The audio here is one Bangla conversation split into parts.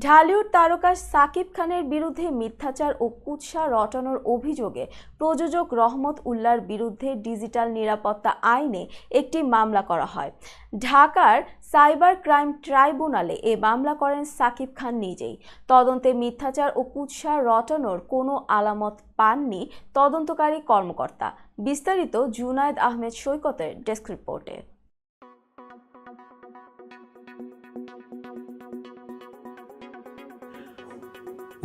ঢালিউড তারকা সাকিব খানের বিরুদ্ধে মিথ্যাচার ও কুৎসা রটানোর অভিযোগে প্রযোজক রহমত উল্লাহর বিরুদ্ধে ডিজিটাল নিরাপত্তা আইনে একটি মামলা করা হয়। ঢাকার সাইবার ক্রাইম ট্রাইব্যুনালে এ মামলা করেন সাকিব খান নিজেই। তদন্তে মিথ্যাচার ও কুৎসা রটানোর কোনো আলামত পাননি তদন্তকারী কর্মকর্তা। বিস্তারিত জুনায়েদ আহমেদ সৈকতের ডেস্ক রিপোর্টে।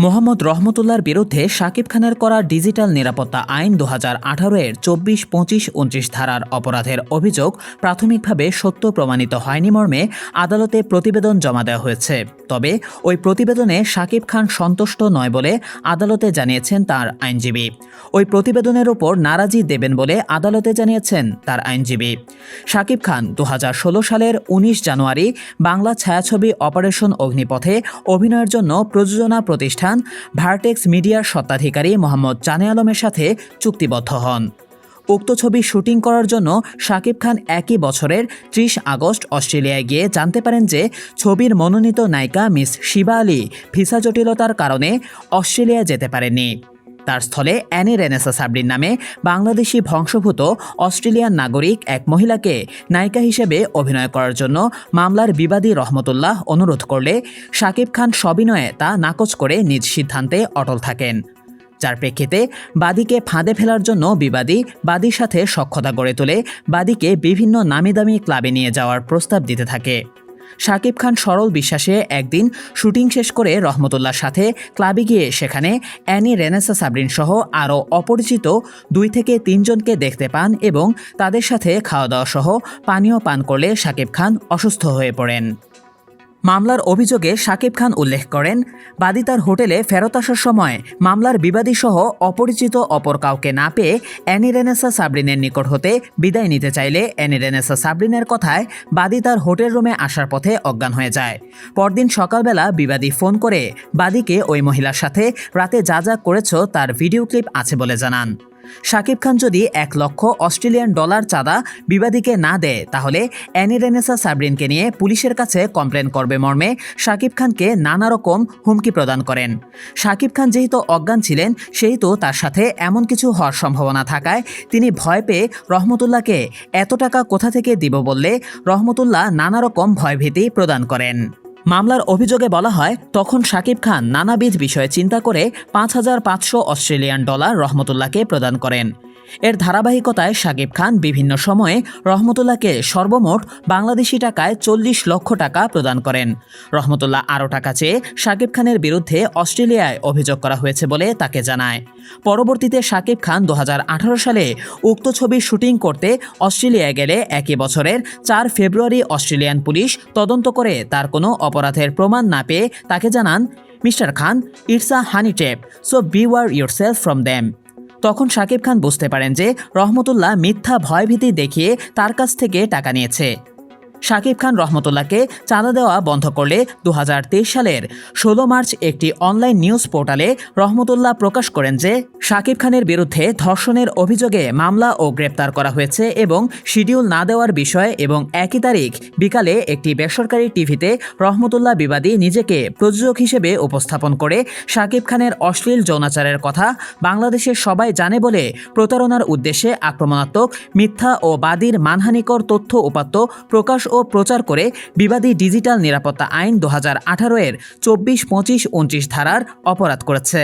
মোহাম্মদ রহমতুল্লাহর বিরুদ্ধে সাকিব খানের করা ডিজিটাল নিরাপত্তা আইন 2018-এর 24, 25, 29 ধারার অপরাধের অভিযোগ প্রাথমিকভাবে সত্য প্রমাণিত হয়নি মর্মে আদালতে প্রতিবেদন জমা দেওয়া হয়েছে। তবে ওই প্রতিবেদনে সাকিব খান সন্তুষ্ট নয় বলে আদালতে জানিয়েছেন তার আইনজীবী। ওই প্রতিবেদনের উপর নারাজি দেবেন বলে আদালতে জানিয়েছেন তার আইনজীবী। সাকিব খান 2016 সালের 19 জানুয়ারি বাংলা ছায়াছবি অপারেশন অগ্নিপথে অভিনয়ের জন্য প্রযোজনা প্রতিষ্ঠান ভার্টেক্স মিডিয়ার স্বত্বাধিকারী মোহাম্মদ জানে আলমের সাথে চুক্তিবদ্ধ হন। উক্ত ছবি শুটিং করার জন্য সাকিব খান একই বছরের 30 আগস্ট অস্ট্রেলিয়ায় গিয়ে জানতে পারেন যে ছবির মনোনীত নায়িকা মিস শিবা আলী ভিসা জটিলতার কারণে অস্ট্রেলিয়া যেতে পারেননি। তার স্থলে অ্যানি রেনেসা সাবরিন নামে বাংলাদেশি বংশোদ্ভূত অস্ট্রেলিয়ান নাগরিক এক মহিলাকে নায়িকা হিসেবে অভিনয় করার জন্য মামলার বিবাদী রহমতুল্লাহ অনুরোধ করলে সাকিব খান সবিনয়ে তা নাকচ করে নিজ সিদ্ধান্তে অটল থাকেন। যার প্রেক্ষিতে বাদীকে ফাঁদে ফেলার জন্য বাদীর সাথে সখ্যতা গড়ে তোলে বাদীকে বিভিন্ন নামিদামি ক্লাবে নিয়ে যাওয়ার প্রস্তাব দিতে থাকে। সাকিব খান সরল বিশ্বাসে একদিন শুটিং শেষ করে রহমতুল্লাহর সাথে ক্লাবে গিয়ে সেখানে অ্যানি রেনেসা সাবরিন সহ আরও অপরিচিত 2 থেকে 3 জনকে দেখতে পান এবং তাদের সাথে খাওয়া দাওয়া সহ পানীয় পান করলে সাকিব খান অসুস্থ হয়ে পড়েন। মামলার অভিযোগে সাকিব খান উল্লেখ করেন, বাদী তার হোটেলে ফেরত আসার সময় মামলার বিবাদী সহ অপরিচিত অপর কাউকে না পেয়ে অ্যানি রেনেসা সাবরিনের নিকট হতে বিদায় নিতে চাইলে অ্যানি রেনেসা সাবরিনের কথায় বাদী তার হোটেল রুমে আসার পথে অজ্ঞান হয়ে যায়। পরদিন সকালবেলা বিবাদী ফোন করে বাদীকে ওই মহিলার সাথে রাতে যা যা করেছ তার ভিডিও ক্লিপ আছে বলে জানান। সাকিব খান যদি 1 লক্ষ অস্ট্রেলিয়ান ডলার চাঁদা বিবাদীকে না দেয় তাহলে অ্যানি রেনেসা সাবরিনকে নিয়ে পুলিশের কাছে কমপ্লেন করবে মর্মে সাকিব খানকে নানা রকম হুমকি প্রদান করেন। সাকিব খান যেহেতু অজ্ঞান ছিলেন সেহেতু তার সাথে এমন কিছু হওয়ার সম্ভাবনা থাকায় তিনি ভয় পেয়ে রহমতুল্লাহকে এত টাকা কোথা থেকে দিব বললে রহমতুল্লাহ নানা রকম ভয়ভীতি প্রদান করেন। মামলার অভিযোগে বলা হয়, তখন সাকিব খান নানাবিধ বিষয়ে চিন্তা করে 5,500 অস্ট্রেলিয়ান ডলার রহমতুল্লাহকে প্রদান করেন। এর ধারাবাহিকতায় সাকিব খান বিভিন্ন সময়ে রহমতুল্লাহকে সর্বমোট বাংলাদেশি টাকায় 40 লক্ষ টাকা প্রদান করেন। রহমতুল্লাহ আরও টাকা চেয়ে সাকিব খানের বিরুদ্ধে অস্ট্রেলিয়ায় অভিযোগ করা হয়েছে বলে তাকে জানায়। পরবর্তীতে সাকিব খান 2018 সালে উক্ত ছবির শুটিং করতে অস্ট্রেলিয়ায় গেলে একই বছরের 4 ফেব্রুয়ারি অস্ট্রেলিয়ান পুলিশ তদন্ত করে তার কোনো অপরাধের প্রমাণ না পেয়ে তাকে জানান, mister Khan, it's a honey trap, so beware yourself from them. তখন সাকিব খান বুঝতে পারেন যে রহমতুল্লাহ মিথ্যা ভয়ভীতি দেখিয়ে তার কাছ থেকে টাকা নিয়েছে। সাকিব খান রহমতুল্লাহকে চাঁদা দেওয়া বন্ধ করলে 2023 সালের 16 মার্চ একটি অনলাইন নিউজ পোর্টালে রহমতুল্লাহ প্রকাশ করেন যে সাকিব খানের বিরুদ্ধে ধর্ষণের অভিযোগে মামলা ও গ্রেপ্তার করা হয়েছে এবং শিডিউল না দেওয়ার বিষয়ে এবং একই তারিখ বিকালে একটি বেসরকারি টিভিতে রহমতুল্লাহ বিবাদী নিজেকে প্রযোজক হিসেবে উপস্থাপন করে সাকিব খানের অশ্লীল যৌনাচারের কথা বাংলাদেশের সবাই জানে বলে প্রতারণার উদ্দেশ্যে আক্রমণাত্মক, মিথ্যা ও বাদীর মানহানিকর তথ্য উপাত্ত প্রকাশ ও প্রচার করে বিবাদী ডিজিটাল নিরাপত্তা আইন 2018-এর 24, 25, 29 ধারার অপরাধ করেছে।